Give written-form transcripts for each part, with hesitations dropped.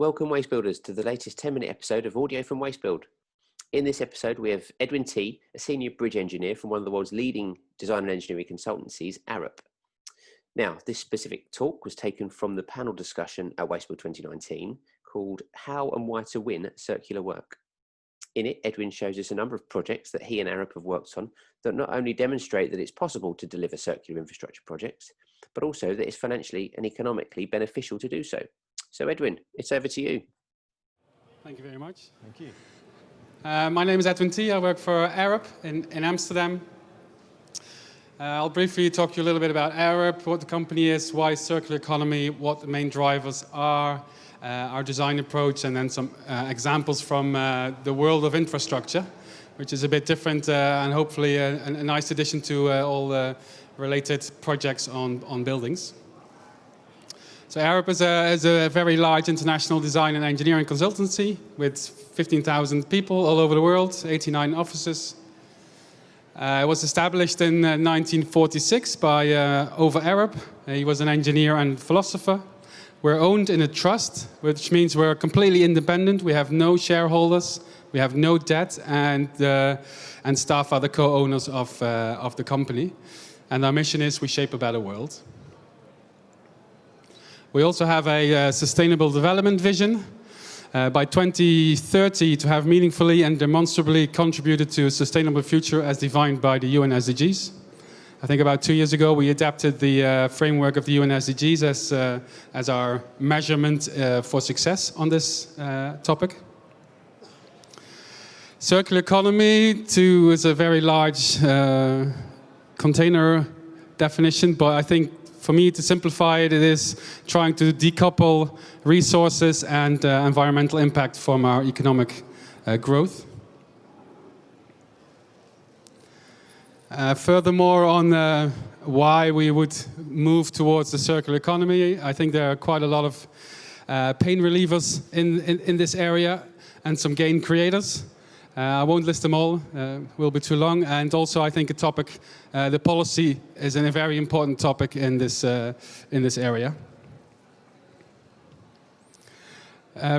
Welcome WasteBuilders to the latest 10-minute episode of audio from WasteBuild. In this episode, we have Edwin Thie, a senior bridge engineer from one of the world's leading design and engineering consultancies, Arup. Now, this specific talk was taken from the panel discussion at WasteBuild 2019 called How and Why to Win Circular Work. In it, Edwin shows us a number of projects that he and Arup have worked on that not only demonstrate that it's possible to deliver circular infrastructure projects, but also that it's financially and economically beneficial to do so. So Edwin, it's over to you. Thank you very much. Thank you. My name is Edwin Thie. I work for Arup in Amsterdam. I'll briefly talk to you a little bit about Arup, what the company is, why circular economy, what the main drivers are, our design approach, and then some examples from the world of infrastructure, which is a bit different and hopefully a nice addition to all the related projects on buildings. So Arup is a very large international design and engineering consultancy with 15,000 people all over the world, 89 offices. It was established in 1946 by Over Arup. He was an engineer and philosopher. We're owned in a trust, which means we're completely independent. We have no shareholders, we have no debt, and staff are the co-owners of the company. And our mission is we shape a better world. We also have a sustainable development vision by 2030 to have meaningfully and demonstrably contributed to a sustainable future as defined by the UN SDGs. I think about 2 years ago we adapted the framework of the UN SDGs as our measurement for success on this topic. Circular economy is a very large container definition, but I think for me, to simplify it, it is trying to decouple resources and environmental impact from our economic growth. Furthermore, on why we would move towards the circular economy, I think there are quite a lot of pain relievers in this area and some gain creators. I won't list them all, will be too long. And also I think a topic, the policy is a very important topic in this area.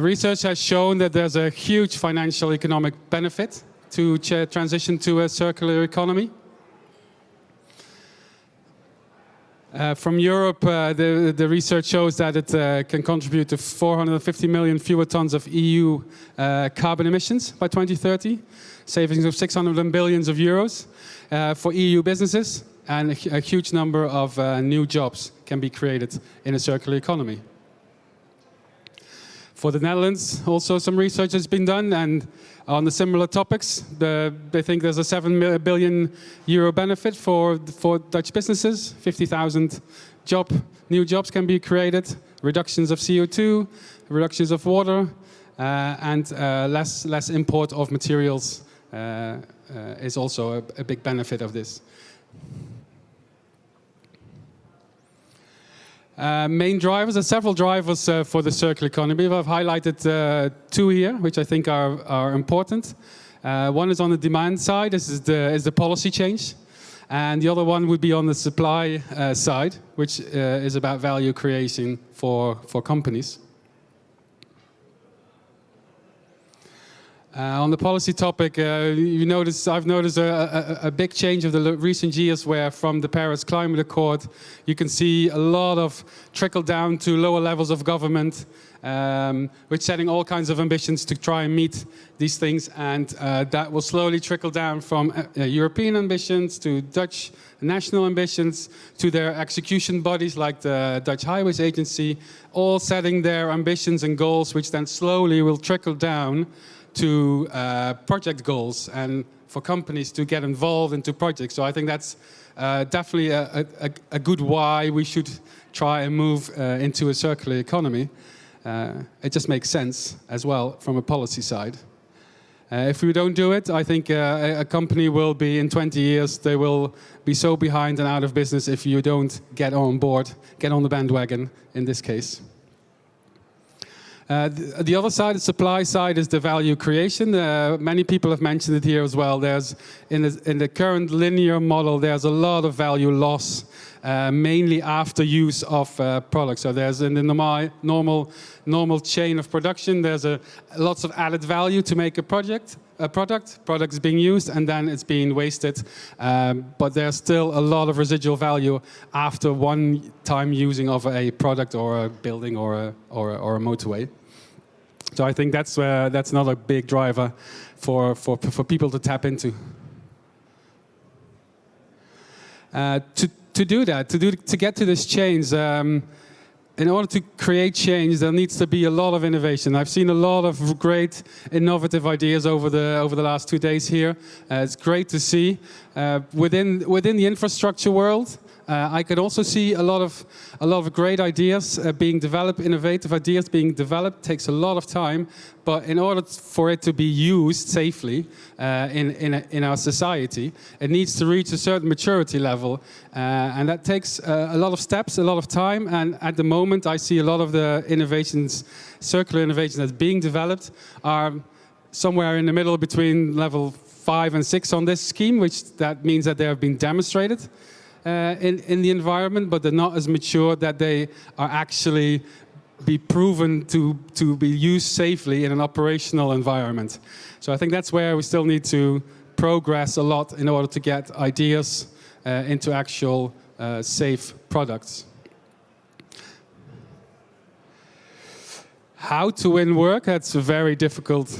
Research has shown that there's a huge financial economic benefit to transition to a circular economy. From Europe, the research shows that it can contribute to 450 million fewer tons of EU carbon emissions by 2030, savings of 600 billions of euros for EU businesses, and a huge number of new jobs can be created in a circular economy. For the Netherlands, also some research has been done, and on the similar topics, they think there's a 7 billion euro benefit for Dutch businesses. 50,000 new jobs can be created, reductions of CO2, reductions of water, and less import of materials is also a big benefit of this. Main drivers, there are several drivers for the circular economy. I've highlighted two here, which I think are important. One is on the demand side, this is the policy change. And the other one would be on the supply side, which is about value creation for companies. On the policy topic, I've noticed a big change of the recent years where from the Paris Climate Accord, you can see a lot of trickle down to lower levels of government, which setting all kinds of ambitions to try and meet these things. And that will slowly trickle down from European ambitions to Dutch national ambitions to their execution bodies like the Dutch Highways Agency, all setting their ambitions and goals, which then slowly will trickle down to project goals and for companies to get involved into projects. So I think that's definitely a good why we should try and move into a circular economy. It just makes sense as well from a policy side. If we don't do it, I think a company will be, in 20 years, they will be so behind and out of business if you don't get on board, get on the bandwagon in this case. The other side, the supply side, is the value creation. Many people have mentioned it here as well. There's in the current linear model, there's a lot of value loss mainly after use of products. So there's in the normal chain of production, there's lots of added value to make a product is being used, and then it's being wasted. But there's still a lot of residual value after one time using of a product or a building or a motorway. So I think that's another big driver for people to tap into. To do that, to get to this change, in order to create change, there needs to be a lot of innovation. I've seen a lot of great innovative ideas over the last 2 days here. It's great to see. Within the infrastructure world, I could also see a lot of great ideas being developed, innovative ideas being developed. Takes a lot of time, but in order for it to be used safely in our society, it needs to reach a certain maturity level, and that takes a lot of steps, a lot of time. And at the moment, I see a lot of the innovations, circular innovations that's being developed, are somewhere in the middle between level 5 and 6 on this scheme, which that means that they have been demonstrated in the environment, but they're not as mature that they are actually be proven to be used safely in an operational environment. So I think that's where we still need to progress a lot in order to get ideas into actual safe products. How to win work? That's a very difficult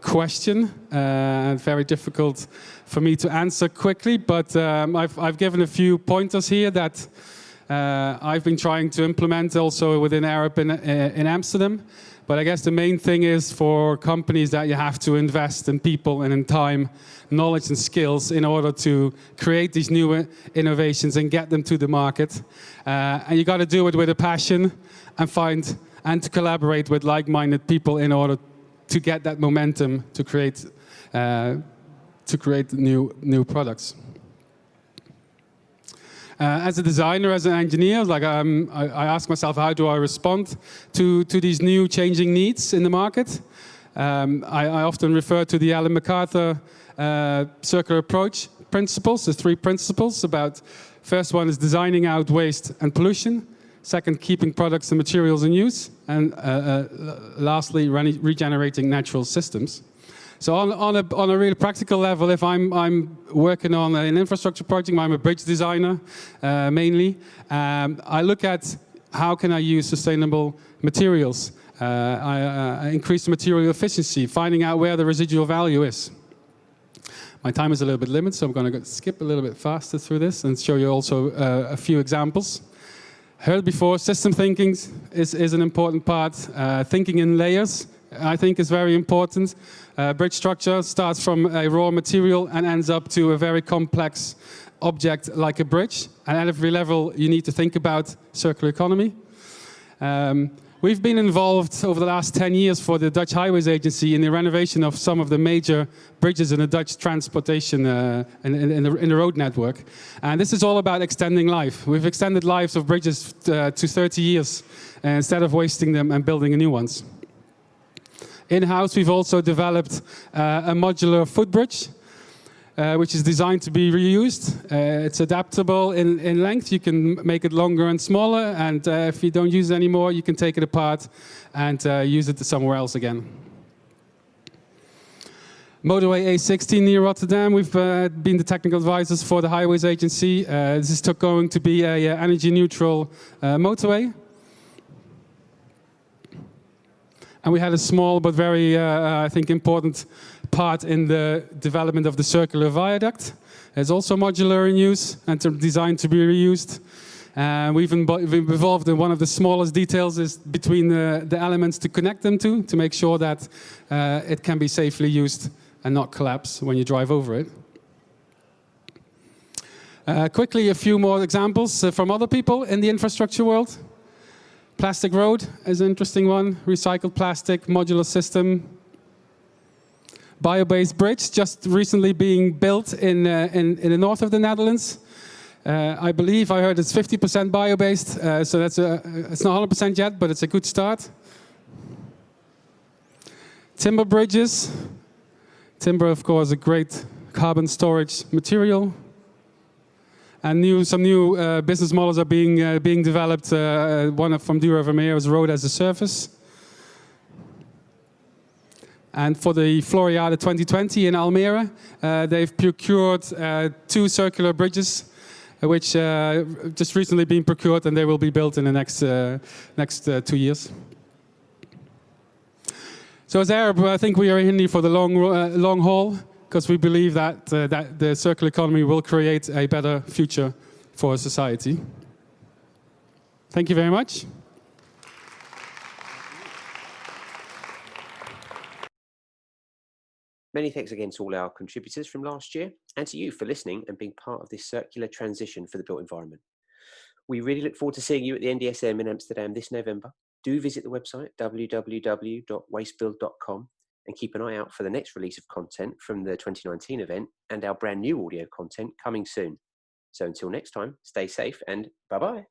question, and very difficult for me to answer quickly, but I've given a few pointers here that I've been trying to implement also within Arup in Amsterdam. But I guess the main thing is for companies that you have to invest in people and in time, knowledge and skills in order to create these new innovations and get them to the market. And you got to do it with a passion and to collaborate with like-minded people in order to get that momentum to create new products. As a designer, as an engineer, I ask myself, how do I respond to these new changing needs in the market? I often refer to the Ellen MacArthur circular approach principles. There's 3 principles about. First one is designing out waste and pollution. Second, keeping products and materials in use. And lastly, regenerating natural systems. So on a real practical level, if I'm working on an infrastructure project, I'm a bridge designer mainly. I look at how can I use sustainable materials. I increase the material efficiency, finding out where the residual value is. My time is a little bit limited, so I'm going to skip a little bit faster through this and show you also a few examples. Heard before, system thinking is an important part. Thinking in layers, I think, is very important. Bridge structure starts from a raw material and ends up to a very complex object like a bridge. And at every level, you need to think about circular economy. We've been involved over the last 10 years for the Dutch Highways Agency in the renovation of some of the major bridges in the Dutch transportation in the road network. And this is all about extending life. We've extended lives of bridges to 30 years instead of wasting them and building new ones. In-house, we've also developed a modular footbridge, which is designed to be reused. It's adaptable in length. You can make it longer and smaller, and if you don't use it anymore, you can take it apart and use it somewhere else again. Motorway A16 near Rotterdam, we've been the technical advisors for the Highways Agency. This is going to be a energy neutral motorway. And we had a small but very, I think, important part in the development of the circular viaduct. It's also modular in use and designed to be reused. We've involved in one of the smallest details is between the elements to connect them to make sure that it can be safely used and not collapse when you drive over it. Quickly, a few more examples from other people in the infrastructure world. Plastic road is an interesting one. Recycled plastic, modular system. Bio-based bridge just recently being built in the north of the Netherlands. I believe I heard it's 50% bio-based, so that's it's not 100% yet, but it's a good start. Timber bridges. Timber, of course, a great carbon storage material. And some new business models are being developed. One from Dura Vermeer is road as a service. And for the Floriade 2020 in Almere, they've procured 2 circular bridges, which just recently been procured, and they will be built in the next 2 years. So as Arup, I think we are in here for the long haul, because we believe that the circular economy will create a better future for society. Thank you very much. Many thanks again to all our contributors from last year, and to you for listening and being part of this circular transition for the built environment. We really look forward to seeing you at the NDSM in Amsterdam this November. Do visit the website www.wastebuild.com and keep an eye out for the next release of content from the 2019 event and our brand new audio content coming soon. So until next time, stay safe and bye-bye.